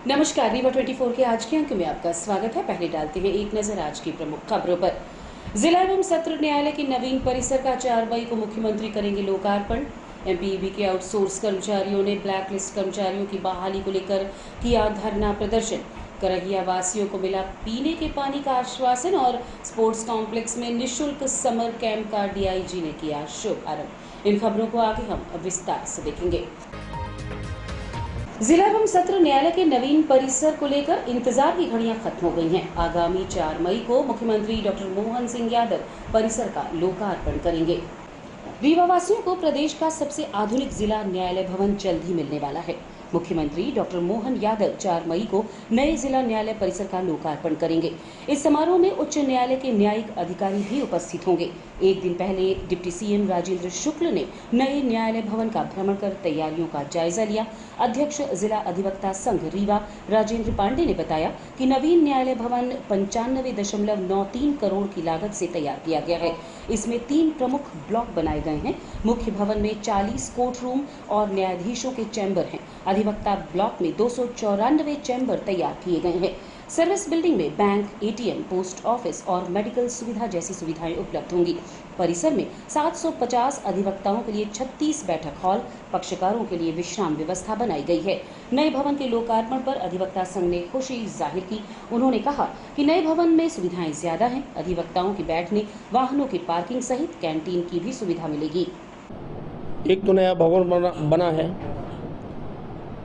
नमस्कार, रीवा 24 के आज के अंक में आपका स्वागत है। पहले डालते हैं एक नजर आज की प्रमुख खबरों पर। जिला एवं सत्र न्यायालय के नवीन परिसर का 4 मई को मुख्यमंत्री करेंगे लोकार्पण। एमपीईबी के आउटसोर्स कर्मचारियों ने ब्लैक लिस्ट कर्मचारियों की बहाली को लेकर किया धरना प्रदर्शन। करहिया वासियों को मिला पीने के पानी का आश्वासन और स्पोर्ट्स कॉम्प्लेक्स में निःशुल्क समर कैंप का डीआईजी ने किया शुभारंभ। इन खबरों को आगे हम विस्तार से देखेंगे। जिला एवं सत्र न्यायालय के नवीन परिसर को लेकर इंतजार की घड़ियां खत्म हो गई हैं। आगामी 4 मई को मुख्यमंत्री डॉक्टर मोहन सिंह यादव परिसर का लोकार्पण करेंगे। रीवा वासियों को प्रदेश का सबसे आधुनिक जिला न्यायालय भवन जल्द ही मिलने वाला है। मुख्यमंत्री डॉक्टर मोहन यादव 4 मई को नए जिला न्यायालय परिसर का लोकार्पण करेंगे। इस समारोह में उच्च न्यायालय के न्यायिक अधिकारी भी उपस्थित होंगे। एक दिन पहले डिप्टी सीएम राजेंद्र शुक्ल ने नए न्यायालय भवन का भ्रमण कर तैयारियों का जायजा लिया। अध्यक्ष जिला अधिवक्ता संघ रीवा राजेंद्र पांडे ने बताया कि नवीन न्यायालय भवन 95.93 करोड़ की लागत से तैयार किया गया है। इसमें 3 प्रमुख ब्लॉक बनाए गए हैं। मुख्य भवन में 40 कोर्ट रूम और न्यायाधीशों के चैम्बर हैं। अधिवक्ता ब्लॉक में 294 चैम्बर तैयार किए गए हैं। सर्विस बिल्डिंग में बैंक, एटीएम, पोस्ट ऑफिस और मेडिकल सुविधा जैसी सुविधाएं उपलब्ध होंगी। परिसर में 750 अधिवक्ताओं के लिए 36 बैठक हॉल, पक्षकारों के लिए विश्राम व्यवस्था बनाई गई है। नए भवन के लोकार्पण पर अधिवक्ता संघ ने खुशी जाहिर की। उन्होंने कहा कि नए भवन में सुविधाएं ज्यादा हैं। अधिवक्ताओं के बैठने, वाहनों की पार्किंग सहित कैंटीन की भी सुविधा मिलेगी। एक तो नया भवन बना है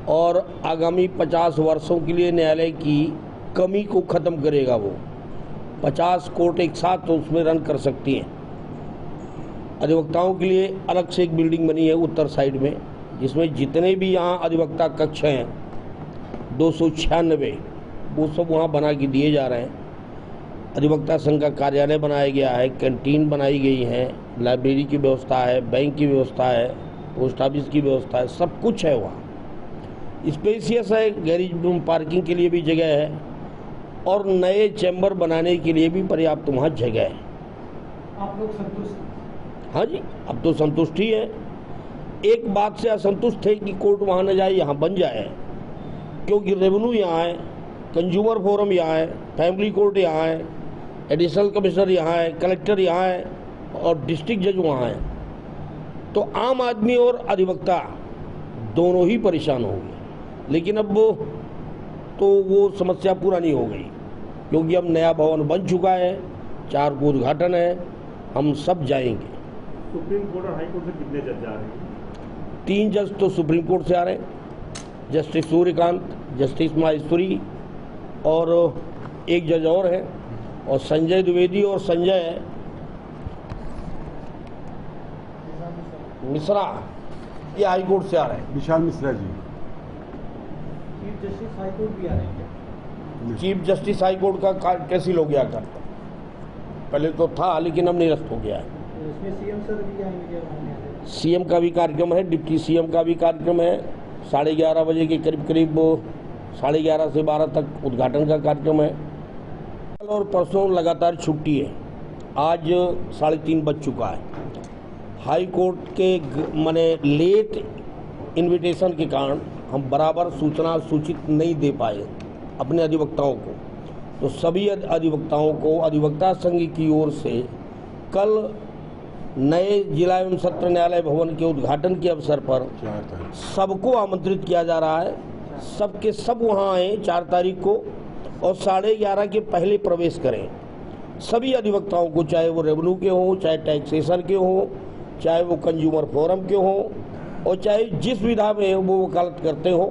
और आगामी 50 वर्षों के लिए न्यायालय की कमी को ख़त्म करेगा। वो 50 कोर्ट एक साथ तो उसमें रन कर सकती हैं। अधिवक्ताओं के लिए अलग से एक बिल्डिंग बनी है उत्तर साइड में, जिसमें जितने भी यहाँ अधिवक्ता कक्ष हैं 296 वो सब वहाँ बना के दिए जा रहे हैं। अधिवक्ता संघ का कार्यालय बनाया गया है, कैंटीन बनाई गई है, लाइब्रेरी की व्यवस्था है, बैंक की व्यवस्था है, पोस्ट ऑफिस की व्यवस्था है, सब कुछ है वहाँ। स्पेसियस है, गैरेज पार्किंग के लिए भी जगह है और नए चैम्बर बनाने के लिए भी पर्याप्त वहाँ जगह है। आप लोग संतुष्ट? हाँ जी, अब तो संतुष्टि है। एक बात से असंतुष्ट है कि कोर्ट वहाँ न जाए, यहाँ बन जाए, क्योंकि रेवेन्यू यहाँ है, कंज्यूमर फोरम यहाँ है, फैमिली कोर्ट यहाँ है, एडिशनल कमिश्नर यहाँ है, कलेक्टर यहाँ है और डिस्ट्रिक्ट जज वहाँ है। तो आम आदमी और अधिवक्ता दोनों ही परेशान होंगे। लेकिन अब वो समस्या पूरा नहीं हो गई, क्योंकि अब नया भवन बन चुका है, 4 को उद्घाटन है, हम सब जाएंगे। सुप्रीम कोर्ट और हाई कोर्ट से कितने जज जा रहे हैं? 3 जज तो सुप्रीम कोर्ट से आ रहे हैं, जस्टिस सूर्यकांत, जस्टिस माहेश्वरी और एक जज और है, और संजय द्विवेदी और संजय मिश्रा ये हाई कोर्ट से आ रहे हैं। Vishal Mishra ji chief justice high court भी आ रहे हैं। चीफ जस्टिस हाई कोर्ट का कैंसिल हो गया करता, पहले तो था लेकिन अब निरस्त हो गया है। इसमें सीएम सर भी आएंगे? सीएम का भी कार्यक्रम है, डिप्टी सीएम का भी कार्यक्रम है। 11:30 बजे के करीब 11:30 से 12 तक उद्घाटन का कार्यक्रम है। कल और परसों लगातार छुट्टी है। आज 3:30 बज चुका है। हाई कोर्ट के माने लेट इन्विटेशन के कारण हम बराबर सूचना सूचित नहीं दे पाए अपने अधिवक्ताओं को। तो सभी अधिवक्ताओं को अधिवक्ता संघ की ओर से कल नए जिला एवं सत्र न्यायालय भवन के उद्घाटन के अवसर पर सबको आमंत्रित किया जा रहा है। सबके सब वहाँ आए 4 तारीख को और 11:30 के पहले प्रवेश करें। सभी अधिवक्ताओं को, चाहे वो रेवेन्यू के हों, चाहे टैक्सेशन के हों, चाहे वो कंज्यूमर फोरम के हों और चाहे जिस विधा में वो वकालत करते हो,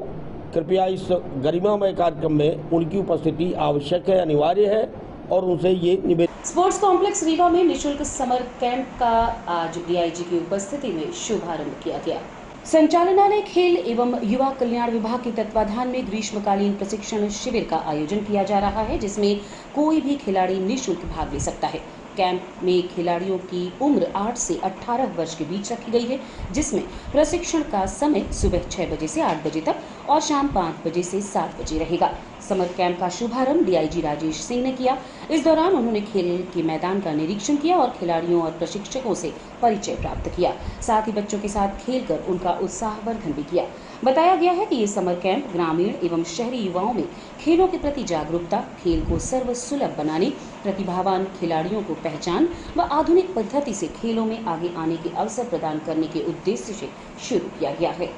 कृपया इस गरिमामय कार्यक्रम में उनकी उपस्थिति आवश्यक है, अनिवार्य है और उनसे ये निवेदन। स्पोर्ट्स कॉम्प्लेक्स रीवा में निःशुल्क समर कैंप का आज डीआईजी की उपस्थिति में शुभारंभ किया गया। संचालनालय खेल एवं युवा कल्याण विभाग के तत्वाधान में ग्रीष्मकालीन प्रशिक्षण शिविर का आयोजन किया जा रहा है, जिसमें कोई भी खिलाड़ी निःशुल्क भाग ले सकता है। कैंप में खिलाड़ियों की उम्र 8 से 18 वर्ष के बीच रखी गई है, जिसमें प्रशिक्षण का समय सुबह 6 बजे से 8 बजे तक और शाम 5 बजे से 7 बजे रहेगा। समर कैंप का शुभारंभ डीआईजी राजेश सिंह ने किया। इस दौरान उन्होंने खेल के मैदान का निरीक्षण किया और खिलाड़ियों और प्रशिक्षकों से परिचय प्राप्त किया। साथ ही बच्चों के साथ खेलकर उनका उत्साहवर्धन भी किया। बताया गया है कि ये समर कैंप ग्रामीण एवं शहरी युवाओं में खेलों के प्रति जागरूकता, खेल को सर्वसुलभ बनाने, प्रतिभावान खिलाड़ियों को पहचान व आधुनिक पद्धति से खेलों में आगे आने के अवसर प्रदान करने के उद्देश्य से शुरू किया गया है।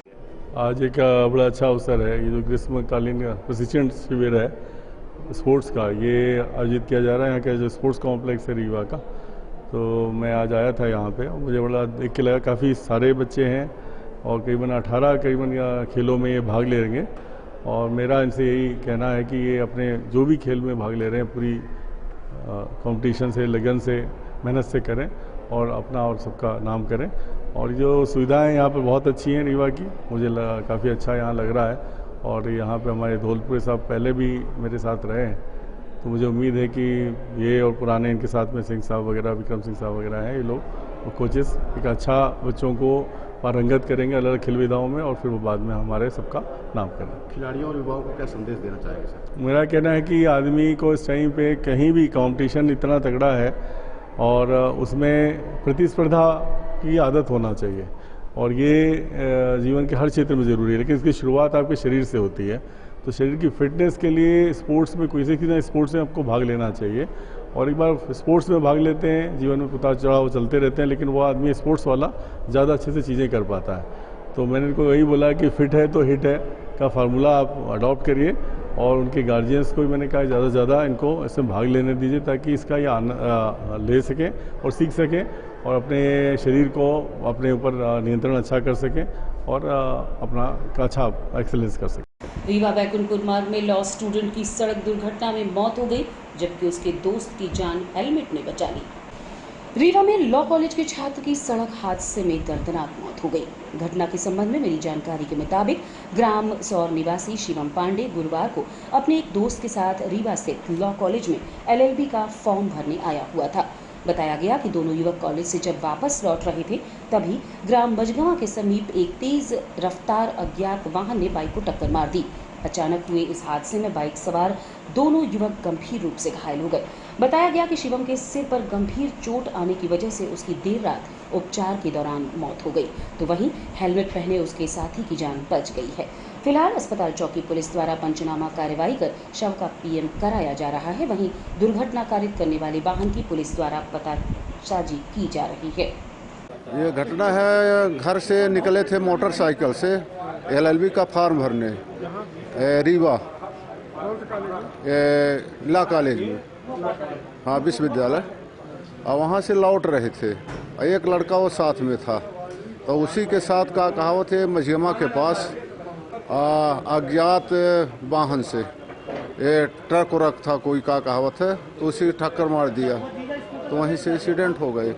आज एक बड़ा अच्छा अवसर है। ये जो ग्रीष्मकालीन प्रशिक्षण शिविर है स्पोर्ट्स का, ये आयोजित किया जा रहा है यहाँ का जो स्पोर्ट्स कॉम्प्लेक्स है रीवा का। तो मैं आज आया था यहाँ पे, मुझे बड़ा देख के लगा काफ़ी सारे बच्चे हैं और करीबन 18 खेलों में ये भाग ले रहेंगे। और मेरा इनसे यही कहना है कि ये अपने जो भी खेल में भाग ले रहे हैं पूरी कंपटीशन से, लगन से, मेहनत से करें और अपना और सबका नाम करें। और जो सुविधाएं यहाँ पर बहुत अच्छी हैं रीवा की, मुझे काफ़ी अच्छा यहाँ लग रहा है। और यहाँ पे हमारे धौलपुर साहब पहले भी मेरे साथ रहे हैं, तो मुझे उम्मीद है कि ये और पुराने इनके साथ में सिंह साहब वगैरह, विक्रम सिंह साहब वगैरह हैं, ये लोग और कोचेस एक अच्छा बच्चों को पारंगत करेंगे अलग अलग खेल विधाओं में और फिर वो बाद में हमारे सबका नाम करें। खिलाड़ियों और युवाओं को क्या संदेश देना चाहेंगे सर? मेरा कहना है कि आदमी को इस टाइम पे कहीं भी कंपटीशन इतना तगड़ा है और उसमें प्रतिस्पर्धा की आदत होना चाहिए और ये जीवन के हर क्षेत्र में ज़रूरी है, लेकिन इसकी शुरुआत आपके शरीर से होती है। तो शरीर की फिटनेस के लिए स्पोर्ट्स में किसी ना स्पोर्ट्स में आपको भाग लेना चाहिए। और एक बार स्पोर्ट्स में भाग लेते हैं, जीवन में उतार चढ़ाव चलते रहते हैं, लेकिन वो आदमी स्पोर्ट्स वाला ज़्यादा अच्छे से चीज़ें कर पाता है। तो मैंने इनको यही बोला कि फिट है तो हिट है का फार्मूला आप अडॉप्ट करिए और उनके गार्जियंस को भी मैंने कहा ज़्यादा से ज़्यादा इनको इसमें भाग लेने दीजिए ताकि इसका ये ले सकें और सीख सकें और अपने शरीर को अपने ऊपर नियंत्रण अच्छा कर सकें और अपना अच्छा एक्सेलेंस कर सकें। रीवा बैकुंठपुर मार्ग में लॉ स्टूडेंट की सड़क दुर्घटना में मौत हो गई, जबकि उसके दोस्त की जान हेलमेट ने बचा ली। रीवा में लॉ कॉलेज के छात्र की सड़क हादसे में दर्दनाक मौत हो गई। घटना के संबंध में मिली जानकारी के मुताबिक ग्राम सौर निवासी शिवम पांडे गुरुवार को अपने एक दोस्त के साथ रीवा स्थित लॉ कॉलेज में एलएलबी का फॉर्म भरने आया हुआ था। बताया गया कि दोनों युवक कॉलेज से जब वापस लौट रहे थे, तभी ग्राम बजगवा के समीप एक तेज रफ्तार अज्ञात वाहन ने बाइक को टक्कर मार दी। अचानक हुए इस हादसे में बाइक सवार दोनों युवक गंभीर रूप से घायल हो गए। बताया गया कि शिवम के सिर पर गंभीर चोट आने की वजह से उसकी देर रात उपचार के दौरान मौत हो गई, तो वहीं हेलमेट पहने उसके साथी की जान बच गई है। फिलहाल अस्पताल चौकी पुलिस द्वारा पंचनामा कार्रवाई कर शव का पीएम कराया जा रहा है। वहीं दुर्घटना कारित करने वाले वाहन की पुलिस द्वारा पतासाजी की जा रही है। ये घटना है, घर से निकले थे मोटरसाइकिल से एलएलबी का फॉर्म भरने रीवा लॉ कॉलेज में, हाँ विश्वविद्यालय, और वहाँ से लौट रहे थे। एक लड़का वो साथ में था, तो उसी के साथ का कहावत है मजगमा के पास अज्ञात वाहन से ये ट्रक उरक था कोई का कहावत है, तो उसी ठक्कर मार दिया, तो वहीं से एक्सीडेंट हो गए।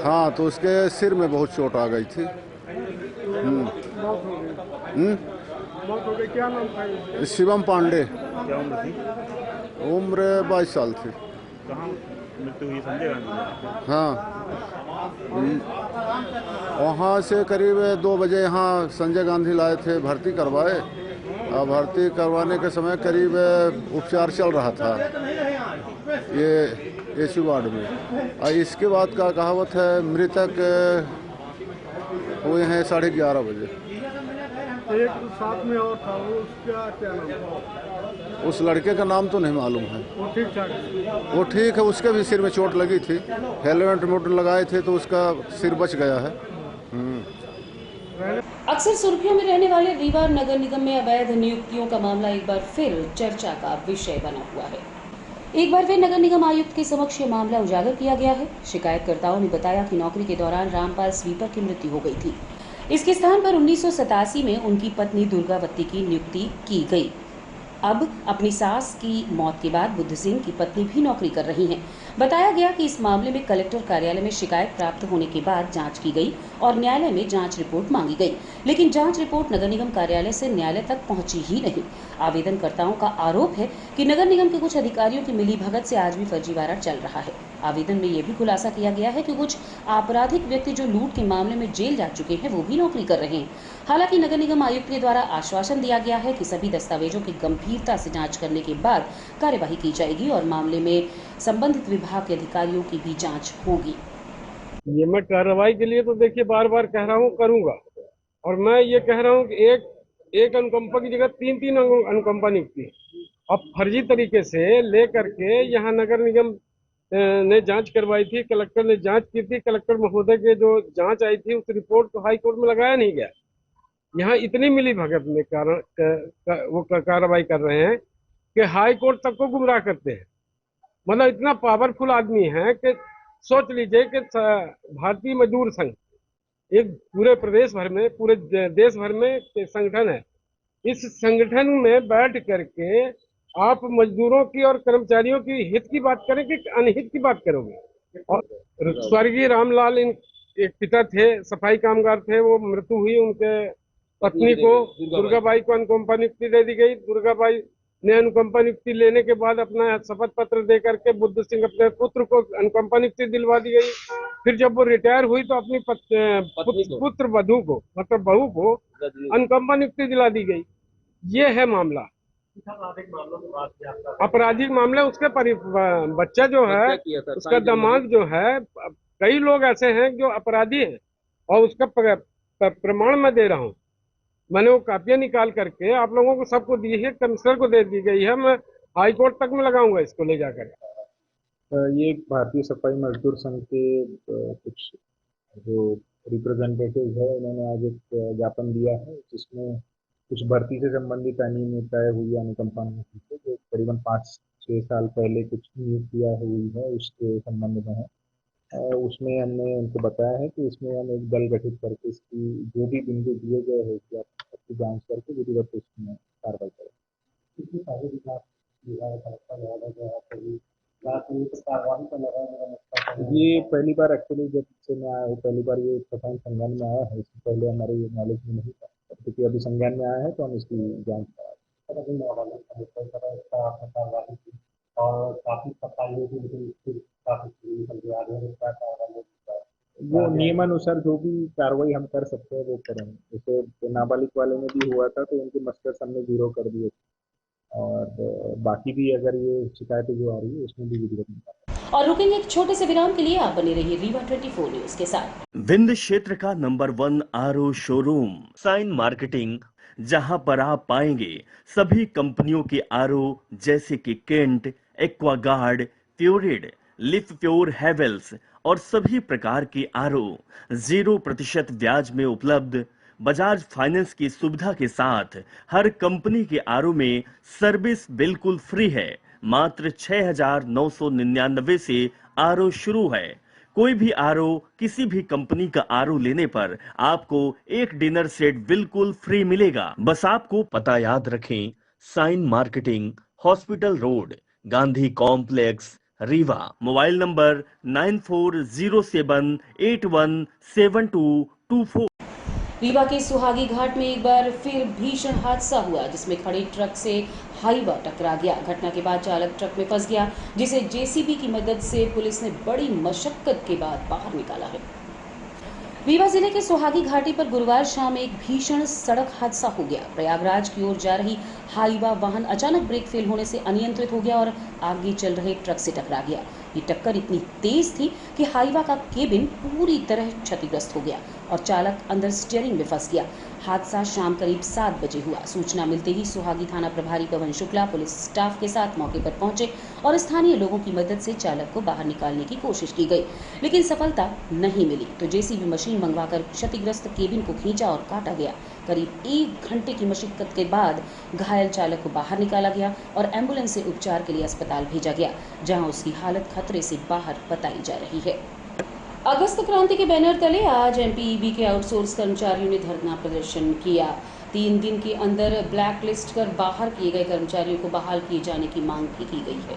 हाँ, तो उसके सिर में बहुत चोट आ गई थी। क्या नाम था? शिवम पांडे। क्या उम्र थी? उम्र 22 साल थी। कहाँ मृत्यु हुई? संजय गांधी? हाँ, वहाँ से करीब 2 बजे यहाँ संजय गांधी लाए थे, भर्ती करवाए। भर्ती करवाने के समय करीब उपचार चल रहा था ये एचयू वार्ड में। और इसके बाद का कहावत है मृतक हुए हैं 11:30 बजे। एक साथ में और था, उसका क्या नाम था? उस लड़के का नाम तो नहीं मालूम है। वो ठीक ठाक? वो ठीक है, उसके भी सिर में चोट लगी थी, हेलमेट लगाए थे तो उसका सिर बच गया है। अक्सर सुर्खियों में रहने वाले रीवा नगर निगम में अवैध नियुक्तियों का मामला एक बार फिर चर्चा का विषय बना हुआ है। एक बार फिर नगर निगम आयुक्त के समक्ष ये मामला उजागर किया गया है। शिकायतकर्ताओं ने बताया कि नौकरी के दौरान रामपाल स्वीपर की मृत्यु हो गई थी। इसके स्थान पर 1987 में उनकी पत्नी दुर्गावती की नियुक्ति की गई। अब अपनी सास की मौत के बाद बुद्ध सिंह की पत्नी भी नौकरी कर रही हैं। बताया गया कि इस मामले में कलेक्टर कार्यालय में शिकायत प्राप्त होने के बाद जांच की गई और न्यायालय में जांच रिपोर्ट मांगी गई, लेकिन जांच रिपोर्ट नगर निगम कार्यालय से न्यायालय तक पहुंची ही नहीं। आवेदनकर्ताओं का आरोप है कि नगर निगम के कुछ अधिकारियों की मिलीभगत से आज भी फर्जीवाड़ा चल रहा है। आवेदन में यह भी खुलासा किया गया है कि कुछ आपराधिक व्यक्ति जो लूट के मामले में जेल जा चुके हैं वो भी नौकरी कर रहे हैं। हालांकि नगर निगम आयुक्त के द्वारा आश्वासन दिया गया है कि सभी दस्तावेजों की गंभीरता से जांच करने के बाद कार्यवाही की जाएगी और मामले में संबंधित विभाग के अधिकारियों की भी जांच होगी। ये मैं कार्रवाई के लिए तो देखिए बार बार कह रहा हूँ करूंगा, और मैं ये कह रहा हूँ कि एक अनुकंपा की जगह तीन अनुकंपा नियुक्ति अब फर्जी तरीके से ले करके यहाँ नगर निगम ने जांच करवाई थी, कलेक्टर ने जांच की थी। कलेक्टर महोदय के जो जांच आई थी उस रिपोर्ट को हाई कोर्ट में लगाया नहीं गया। यहाँ इतनी मिली भगत में वो कार्रवाई कर रहे हैं कि हाई कोर्ट तक को गुमराह करते हैं। मतलब इतना पावरफुल आदमी है कि सोच लीजिए कि भारतीय मजदूर संघ एक पूरे प्रदेश भर में, पूरे देश भर में संगठन है। इस संगठन में बैठ करके आप मजदूरों की और कर्मचारियों की हित की बात करें कि अनहित की बात करोगे। और स्वर्गीय रामलाल एक पिता थे, सफाई कामगार थे, वो मृत्यु हुई। उनके पत्नी को दुर्गाबाई को अनुकंपा नियुक्ति दे दी गई। दुर्गाबाई ने अनुकंपा नियुक्ति लेने के बाद अपना शपथ पत्र दे करके बुद्ध सिंह अपने पुत्र को अनुकंपा नियुक्ति दिलवा दी गई। फिर जब वो रिटायर हुई तो अपनी पुत्र वधू को, मतलब बहू को अनुकंपा नियुक्ति दिला दी गई। ये है मामला, आपराधिक मामला। उसके बच्चा जो है, उसका दामाद जो है, कई लोग ऐसे हैं जो अपराधी हैं और उसका प्रमाण मैं दे रहा हूँ। मैंने वो कापियां निकाल करके आप लोगों को सबको दी है, कमिश्नर को दे दी गई है। मैं हाई कोर्ट तक में लगाऊंगा इसको ले जाकर। ये भारतीय सफाई मजदूर संघ के कुछ जो रिप्रेजेंटेटिव है, उन्होंने आज एक ज्ञापन दिया है जिसमें कुछ भर्ती से संबंधित अनियमितताएं हुई अनुकंपा नियुक्ति जो करीबन 5-6 साल पहले कुछ नियुक्तियां हुई है उसके संबंध में है। उसमें हमने उनको बताया है कि इसमें हम एक दल गठित करके इसकी जो भी बिंदु दिए गए हैं कि आप सबकी जांच करके विधिवत इसमें कार्रवाई करें। ये पहली बार एक्चुअली जब से मैं आया हूँ, पहली बार ये प्रथम संज्ञान में आया है। इससे पहले हमारे ये नॉलेज में नहीं था, क्योंकि अभी संज्ञान में आया है तो हम इसकी जांच करा। और काफी सफाई वो नियमानुसार जो भी कार्रवाई हम कर सकते हैं वो करेंगे। जैसे नाबालिग वाले में भी हुआ था तो उनके मस्टर्स हमने 0 कर दिए, और बाकी भी अगर ये शिकायतें जो आ रही है उसमें भी विधिवत। और रुकेंगे एक छोटे से विराम के लिए। आप बने रहिए रीवा 24 न्यूज के साथ। विंध्य क्षेत्र का number 1 RO showroom sign marketing, जहां पर आप पाएंगे सभी कंपनियों के आरओ जैसे कि केंट, एक्वागार्ड, प्योरिड, लिफ प्योर, हेवेल्स और सभी प्रकार के आरओ 0% ब्याज में उपलब्ध। बजाज फाइनेंस की सुविधा के साथ हर कंपनी के आरओ में सर्विस बिल्कुल फ्री है। मात्र 6,999 से आरओ शुरू है। कोई भी आरओ, किसी भी कंपनी का आरओ लेने पर आपको एक डिनर सेट बिल्कुल फ्री मिलेगा। बस आपको पता याद रखें, sign marketing, hospital road, Gandhi complex, Rewa. Mobile number 9407817224। Rewa के सुहागी घाट में एक बार फिर भीषण हादसा हुआ, जिसमें खड़े ट्रक से हाईवा टकरा गया। घटना के बाद चालक ट्रक में फंस गया, जिसे जेसीबी की मदद से पुलिस ने बड़ी मशक्कत के बाद बाहर निकाला है। रीवा जिले के सुहागी घाटी पर गुरुवार शाम एक भीषण सड़क हादसा हो गया। प्रयागराज की ओर जा रही हाईवा वाहन अचानक ब्रेक फेल होने से अनियंत्रित हो गया और आगे चल रहे ट्रक से टकरा गया। ये टक्कर इतनी तेज थी कि हाईवा का केबिन पूरी तरह क्षतिग्रस्त हो गया और चालक अंदर स्टीयरिंग में फंस गया। हादसा शाम करीब 7 बजे हुआ। सूचना मिलते ही सुहागी थाना प्रभारी पवन शुक्ला पुलिस स्टाफ के साथ मौके पर पहुंचे और स्थानीय लोगों की मदद से चालक को बाहर निकालने की कोशिश की गई, लेकिन सफलता नहीं मिली। तो जेसीबी मशीन मंगवाकर क्षतिग्रस्त केबिन को खींचा और काटा गया। करीब 1 घंटे की मशक्कत के बाद घायल चालक को बाहर निकाला गया और एम्बुलेंस से उपचार के लिए अस्पताल भेजा गया, जहां उसकी हालत खतरे से बाहर बताई जा रही है। अगस्त क्रांति के बैनर तले आज एमपीईबी के आउटसोर्स कर्मचारियों ने धरना प्रदर्शन किया। 3 दिन के अंदर ब्लैक लिस्ट कर बाहर किए गए कर्मचारियों को बहाल किए जाने की मांग भी की गई है।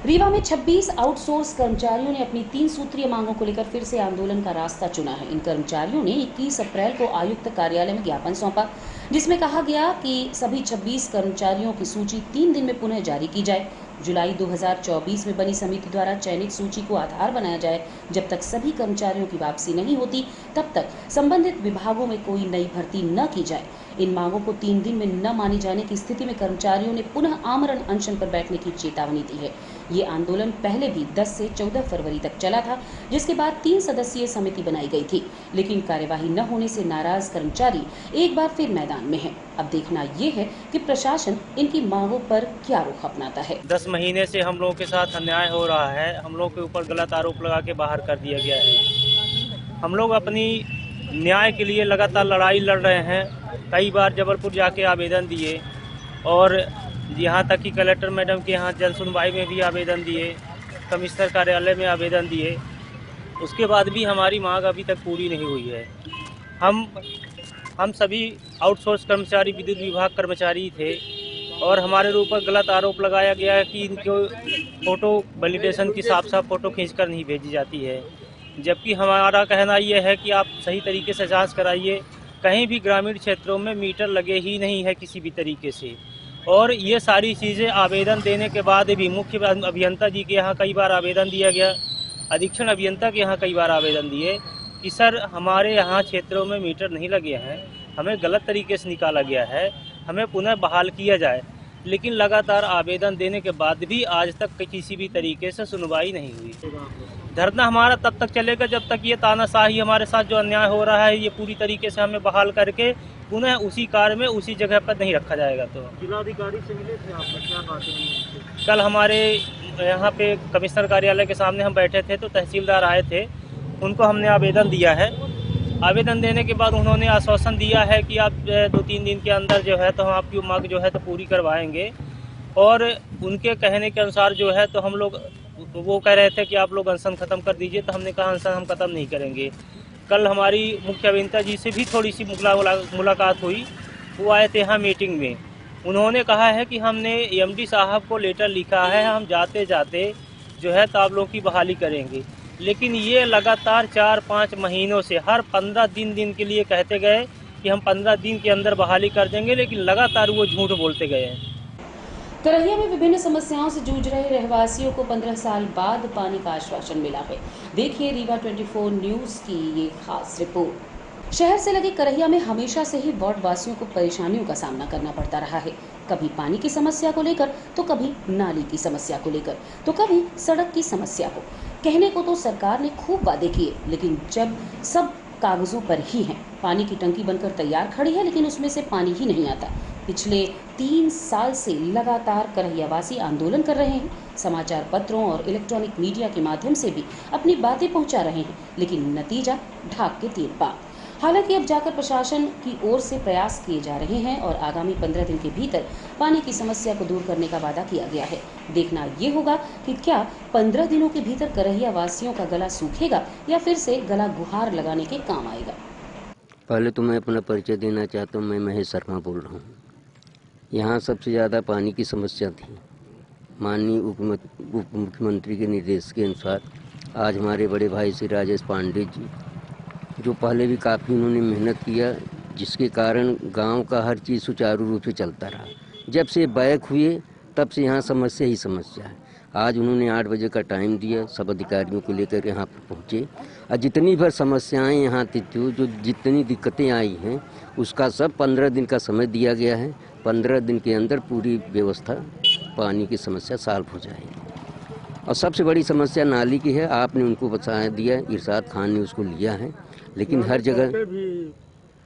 रीवा में 26 आउटसोर्स कर्मचारियों ने अपनी 3 सूत्रीय मांगों को लेकर फिर से आंदोलन का रास्ता चुना है। इन कर्मचारियों ने 21 अप्रैल को आयुक्त कार्यालय में ज्ञापन सौंपा, जिसमें कहा गया कि सभी 26 कर्मचारियों की सूची 3 दिन में पुनः जारी की जाए। जुलाई 2024 में बनी समिति द्वारा चयनित सूची को आधार बनाया जाए। जब तक सभी कर्मचारियों की वापसी नहीं होती तब तक संबंधित विभागों में कोई नई भर्ती न की जाए। इन मांगों को 3 दिन में न मानी जाने की स्थिति में कर्मचारियों ने पुनः आमरण अनशन पर बैठने की चेतावनी दी है। ये आंदोलन पहले भी 10 से 14 फरवरी तक चला था, जिसके बाद 3 सदस्यीय समिति बनाई गई थी, लेकिन कार्यवाही न होने से नाराज कर्मचारी एक बार फिर मैदान में हैं। अब देखना ये है कि प्रशासन इनकी मांगों पर क्या रुख अपनाता है। 10 महीने से हम लोगों के साथ अन्याय हो रहा है। हम लोग के ऊपर गलत आरोप लगा के बाहर कर दिया गया है। हम लोग अपनी न्याय के लिए लगातार लड़ाई लड़ रहे हैं। कई बार जबलपुर जाके आवेदन दिए और यहाँ तक कि कलेक्टर मैडम के यहाँ जन सुनवाई में भी आवेदन दिए, कमिश्नर कार्यालय में आवेदन दिए। उसके बाद भी हमारी मांग अभी तक पूरी नहीं हुई है। हम सभी आउटसोर्स कर्मचारी विद्युत विभाग कर्मचारी थे और हमारे ऊपर गलत आरोप लगाया गया है कि इनको फ़ोटो वैलिडेशन की साफ फ़ोटो खींचकर नहीं भेजी जाती है, जबकि हमारा कहना यह है कि आप सही तरीके से जांच कराइए। कहीं भी ग्रामीण क्षेत्रों में मीटर लगे ही नहीं है किसी भी तरीके से, और ये सारी चीज़ें आवेदन देने के बाद भी मुख्य अभियंता जी के यहाँ कई बार आवेदन दिया गया, अधीक्षण अभियंता के यहाँ कई बार आवेदन दिए कि सर हमारे यहाँ क्षेत्रों में मीटर नहीं लगे हैं, हमें गलत तरीके से निकाला गया है, हमें पुनः बहाल किया जाए। लेकिन लगातार आवेदन देने के बाद भी आज तक किसी भी तरीके से सुनवाई नहीं हुई। धरना हमारा तब तक चलेगा जब तक ये तानाशाही हमारे साथ जो अन्याय हो रहा है ये पूरी तरीके से हमें बहाल करके पुनः उसी कार्य में उसी जगह पर नहीं रखा जाएगा। तो जिलाधिकारी से मिले थे आप, क्या बात है? कल हमारे यहाँ पे कमिश्नर कार्यालय के सामने हम बैठे थे तो तहसीलदार आए थे, उनको हमने आवेदन दिया है। आवेदन देने के बाद उन्होंने आश्वासन दिया है कि आप 2-3 दिन के अंदर जो है तो हम आपकी मांग जो है तो पूरी करवाएंगे, और उनके कहने के अनुसार जो है तो हम लोग वो कह रहे थे कि आप लोग अनशन ख़त्म कर दीजिए, तो हमने कहा अनशन हम ख़त्म नहीं करेंगे। कल हमारी मुख्य अभियंता जी से भी थोड़ी सी मुलाकात हुई, वो आए थे यहाँ मीटिंग में। उन्होंने कहा है कि हमने एमडी साहब को लेटर लिखा है, हम जाते जाते जो है तो आप लोगों की बहाली करेंगे, लेकिन ये लगातार 4-5 महीनों से हर 15 दिन के लिए कहते गए कि हम 15 दिन के अंदर बहाली कर देंगे, लेकिन लगातार वो झूठ बोलते गए हैं। करहिया में विभिन्न समस्याओं से जूझ रहे रहवासियों को 15 साल बाद पानी का आश्वासन मिला है। देखिए रीवा 24 न्यूज की ये खास रिपोर्ट। शहर से लगे करहिया में हमेशा से ही वार्ड वासियों को परेशानियों का सामना करना पड़ता रहा है, कभी पानी की समस्या को लेकर तो कभी नाली की समस्या को लेकर तो कभी सड़क की समस्या को। कहने को तो सरकार ने खूब वादे किए, लेकिन जब सब कागजों पर ही हैं। पानी की टंकी बनकर तैयार खड़ी है, लेकिन उसमें से पानी ही नहीं आता। पिछले 3 साल से लगातार करहियावासी आंदोलन कर रहे हैं, समाचार पत्रों और इलेक्ट्रॉनिक मीडिया के माध्यम से भी अपनी बातें पहुंचा रहे हैं, लेकिन नतीजा ढाक के तीर पार। हालांकि अब जाकर प्रशासन की ओर से प्रयास किए जा रहे हैं और आगामी 15 दिन के भीतर पानी की समस्या को दूर करने का वादा किया गया है। देखना ये होगा कि क्या 15 दिनों के भीतर करहिया वासियों का गला सूखेगा या फिर से गला गुहार लगाने के काम आएगा। पहले तो मैं अपना परिचय देना चाहता हूँ। मैं महेश शर्मा बोल रहा हूँ। यहाँ सबसे ज़्यादा पानी की समस्या थी। माननीय उप मुख्यमंत्री के निर्देश के अनुसार आज हमारे बड़े भाई श्री राजेश पांडे जी, जो पहले भी काफ़ी उन्होंने मेहनत किया, जिसके कारण गांव का हर चीज़ सुचारू रूप से चलता रहा। जब से बैक हुए तब से यहाँ समस्या ही समस्या है। आज उन्होंने 8 बजे का टाइम दिया, सब अधिकारियों को लेकर यहाँ पर पहुँचे और जितनी भर समस्याएं यहाँ थी, जो जितनी दिक्कतें आई हैं, उसका सब 15 दिन का समय दिया गया है। 15 दिन के अंदर पूरी व्यवस्था पानी की समस्या सॉल्व हो जाएगी। और सबसे बड़ी समस्या नाली की है। आपने उनको बता दिया, इरशाद खान ने उसको लिया है, लेकिन हर जगह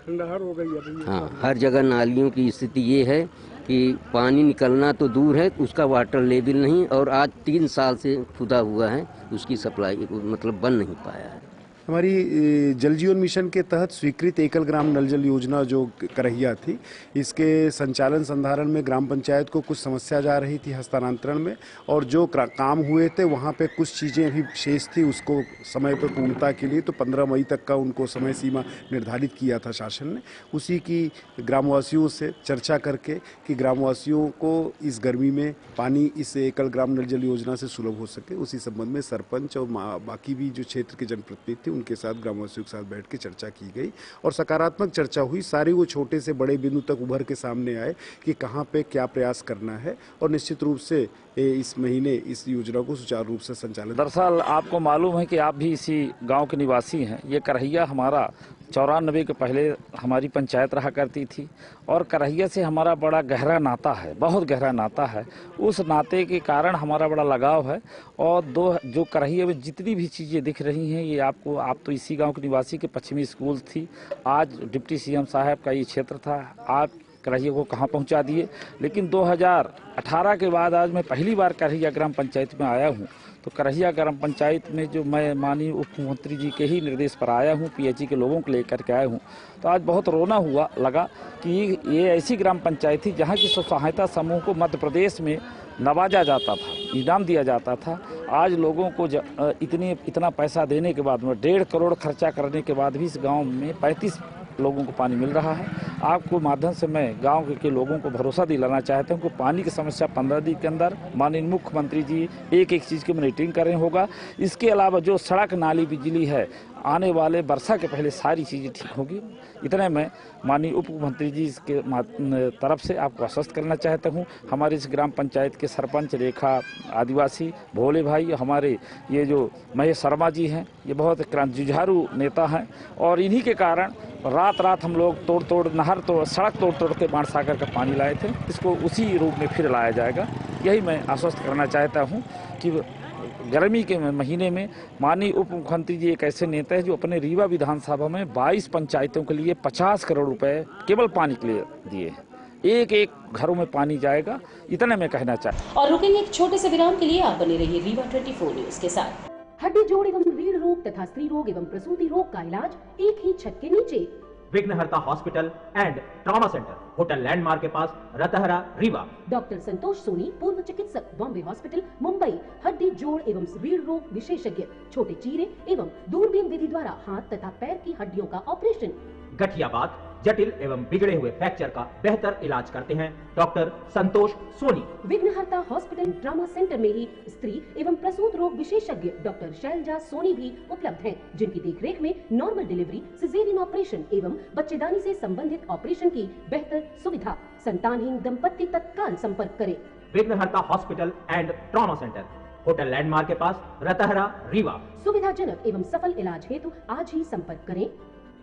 खंडहर हो गई है। हाँ, हर जगह नालियों की स्थिति ये है कि पानी निकलना तो दूर है, उसका वाटर लेवल नहीं, और आज 3 साल से खुदा हुआ है, उसकी सप्लाई मतलब बन नहीं पाया है। हमारी जल जीवन मिशन के तहत स्वीकृत एकल ग्राम नल जल योजना जो करहिया थी, इसके संचालन संधारण में ग्राम पंचायत को कुछ समस्या जा रही थी हस्तांतरण में, और जो काम हुए थे वहाँ पे कुछ चीज़ें अभी शेष थी, उसको समय पर पूर्णता के लिए तो 15 मई तक का उनको समय सीमा निर्धारित किया था शासन ने। उसी की ग्रामवासियों से चर्चा करके कि ग्रामवासियों को इस गर्मी में पानी इस एकल ग्राम नल जल योजना से सुलभ हो सके, उसी संबंध में सरपंच और बाकी भी जो क्षेत्र के जनप्रतिनिधि थे उनके साथ ग्रामवासियों के साथ बैठ के चर्चा की गई और सकारात्मक चर्चा हुई। सारे वो छोटे से बड़े बिंदु तक उभर के सामने आए कि कहाँ पे क्या प्रयास करना है और निश्चित रूप से इस महीने इस योजना को सुचारू रूप से संचालित। दरअसल आपको मालूम है कि आप भी इसी गांव के निवासी हैं। ये करहिया हमारा 94 के पहले हमारी पंचायत रहा करती थी और करहिया से हमारा बड़ा गहरा नाता है, बहुत गहरा नाता है। उस नाते के कारण हमारा बड़ा लगाव है और जो करहिया में जितनी भी चीज़ें दिख रही हैं ये आपको, आप तो इसी गांव के निवासी के पश्चिमी स्कूल थी, आज डिप्टी सीएम साहब का ये क्षेत्र था, आप करहिया को कहाँ पहुँचा दिए। लेकिन 2018 के बाद आज मैं पहली बार करहिया ग्राम पंचायत में आया हूँ। तो करहिया ग्राम पंचायत में जो मैं माननीय उप मुख्यमंत्री जी के ही निर्देश पर आया हूँ, पीएचई के लोगों को लेकर के आया हूँ, तो आज बहुत रोना लगा कि ये ऐसी ग्राम पंचायत थी जहाँ की स्व सहायता समूह को मध्य प्रदेश में नवाजा जाता था, इनाम दिया जाता था। आज लोगों को इतना पैसा देने के बाद में 1.5 करोड़ खर्चा करने के बाद भी इस गाँव में 35 लोगों को पानी मिल रहा है। आपको माध्यम से मैं गांव के लोगों को भरोसा दिलाना चाहता हूं कि पानी की समस्या 15 दिन के अंदर माननीय मुख्यमंत्री जी एक चीज़ की मॉनिटरिंग कर रहे होगा। इसके अलावा जो सड़क नाली बिजली है, आने वाले वर्षा के पहले सारी चीज़ें ठीक होगी। इतने में माननीय उप मुख्यमंत्री जी के तरफ से आपको आश्वस्त करना चाहता हूं। हमारे इस ग्राम पंचायत के सरपंच रेखा आदिवासी भोले भाई, हमारे ये जो महेश शर्मा जी हैं, ये बहुत जुझारू नेता हैं और इन्हीं के कारण रात हम लोग सड़क तोड़ के बाण सागर का पानी लाए थे। इसको उसी रूप में फिर लाया जाएगा। यही मैं आश्वस्त करना चाहता हूँ कि गर्मी के महीने में माननीय उप मुख्यमंत्री जी एक ऐसे नेता है जो अपने रीवा विधानसभा में 22 पंचायतों के लिए 50 करोड़ रुपए केवल पानी के लिए दिए हैं। एक घरों में पानी जाएगा, इतना मैं कहना चाहता। और रुकेंगे एक छोटे से विराम के लिए। आप बने रहिए रीवा 24 न्यूज के साथ। हड्डी जोड़ एवं रीढ़ रोग तथा स्त्री रोग एवं प्रसूति रोग का इलाज एक ही छत के नीचे। विघ्नहर्ता hospital and trauma centre, hotel landmark के पास, रतहरा, रीवा। डॉक्टर संतोष सोनी, पूर्व चिकित्सक, बॉम्बे हॉस्पिटल, मुंबई। हड्डी जोड़ एवं रीढ़ रोग विशेषज्ञ, छोटे चीरे एवं दूरबीन विधि द्वारा हाथ तथा पैर की हड्डियों का ऑपरेशन। गठियाबात, जटिल एवं बिगड़े हुए फ्रैक्चर का बेहतर इलाज करते हैं डॉक्टर संतोष सोनी। विघ्नहर्ता हॉस्पिटल ट्रॉमा सेंटर में ही स्त्री एवं प्रसूत रोग विशेषज्ञ डॉक्टर शैलजा सोनी भी उपलब्ध हैं, जिनकी देखरेख में नॉर्मल डिलीवरी, सिजेरियन ऑपरेशन एवं बच्चेदानी से संबंधित ऑपरेशन की बेहतर सुविधा। संतानहीन दंपति तत्काल संपर्क करें। विघ्नहर्ता hospital and trauma centre, hotel landmark के पास, रतहरा, रीवा। सुविधाजनक एवं सफल इलाज हेतु आज ही संपर्क करें।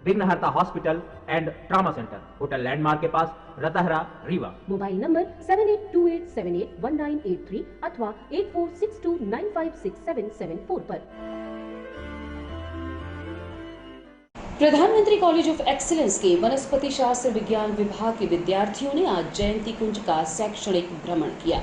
विघ्नहर्ता hospital and trauma centre, hotel landmark के पास, रतहरा, रीवा। मोबाइल नंबर 7828781983 अथवा 8462956774 पर। प्रधानमंत्री कॉलेज ऑफ एक्सीलेंस के वनस्पति शास्त्र विज्ञान विभाग के विद्यार्थियों ने आज जयंती कुंज का शैक्षणिक भ्रमण किया।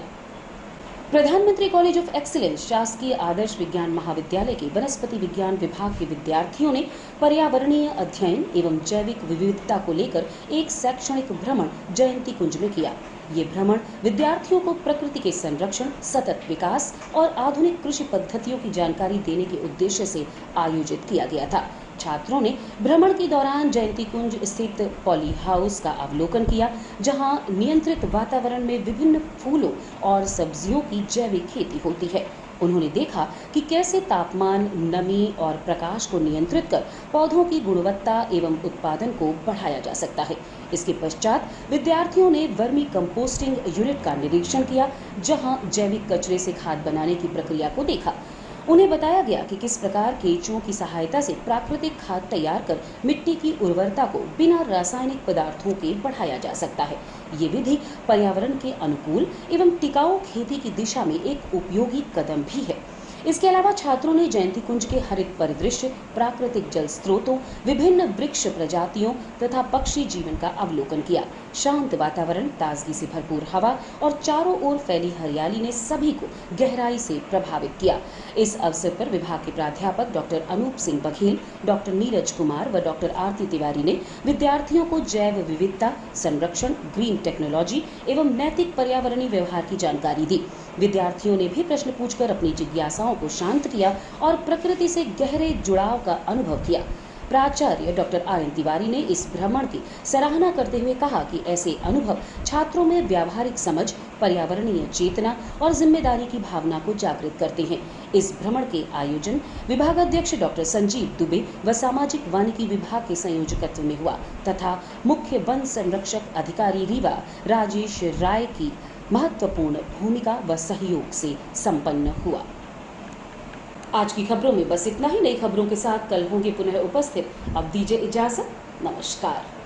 प्रधानमंत्री कॉलेज ऑफ एक्सीलेंस शासकीय आदर्श विज्ञान महाविद्यालय के वनस्पति विज्ञान विभाग के विद्यार्थियों ने पर्यावरणीय अध्ययन एवं जैविक विविधता को लेकर एक शैक्षणिक भ्रमण जयंती कुंज में किया। ये भ्रमण विद्यार्थियों को प्रकृति के संरक्षण, सतत विकास और आधुनिक कृषि पद्धतियों की जानकारी देने के उद्देश्य से आयोजित किया गया था। छात्रों ने भ्रमण के दौरान जयंती कुंज स्थित पॉली हाउस का अवलोकन किया, जहां नियंत्रित वातावरण में विभिन्न फूलों और सब्जियों की जैविक खेती होती है। उन्होंने देखा कि कैसे तापमान, नमी और प्रकाश को नियंत्रित कर पौधों की गुणवत्ता एवं उत्पादन को बढ़ाया जा सकता है। इसके पश्चात विद्यार्थियों ने वर्मी कंपोस्टिंग यूनिट का निरीक्षण किया, जहां जैविक कचरे से खाद बनाने की प्रक्रिया को देखा। उन्हें बताया गया कि किस प्रकार केंचुओं की सहायता से प्राकृतिक खाद तैयार कर मिट्टी की उर्वरता को बिना रासायनिक पदार्थों के बढ़ाया जा सकता है। ये विधि पर्यावरण के अनुकूल एवं टिकाऊ खेती की दिशा में एक उपयोगी कदम भी है। इसके अलावा छात्रों ने जयंती कुंज के हरित परिदृश्य, प्राकृतिक जल स्रोतों, विभिन्न वृक्ष प्रजातियों तथा पक्षी जीवन का अवलोकन किया। शांत वातावरण, ताजगी से भरपूर हवा और चारों ओर फैली हरियाली ने सभी को गहराई से प्रभावित किया। इस अवसर पर विभाग के प्राध्यापक डॉक्टर अनूप सिंह बघेल, डॉक्टर नीरज कुमार व डॉक्टर आरती तिवारी ने विद्यार्थियों को जैव विविधता, संरक्षण, ग्रीन टेक्नोलॉजी एवं नैतिक पर्यावरणीय व्यवहार की जानकारी दी। विद्यार्थियों ने भी प्रश्न पूछकर अपनी जिज्ञासाओं को शांत किया और प्रकृति से गहरे जुड़ाव का अनुभव किया। प्राचार्य डॉक्टर आयन तिवारी ने इस भ्रमण की सराहना करते हुए कहा कि ऐसे अनुभव छात्रों में व्यावहारिक समझ, पर्यावरणीय चेतना और जिम्मेदारी की भावना को जागृत करते हैं। इस भ्रमण के आयोजन विभागाध्यक्ष डॉक्टर संजीव दुबे व सामाजिक वानिकी विभाग के संयोजकत्व में हुआ तथा मुख्य वन संरक्षक अधिकारी रीवा राजेश राय की महत्वपूर्ण भूमिका व सहयोग से संपन्न हुआ। आज की खबरों में बस इतना ही। नई खबरों के साथ कल होंगे पुनः उपस्थित। अब दीजिए इजाजत। नमस्कार।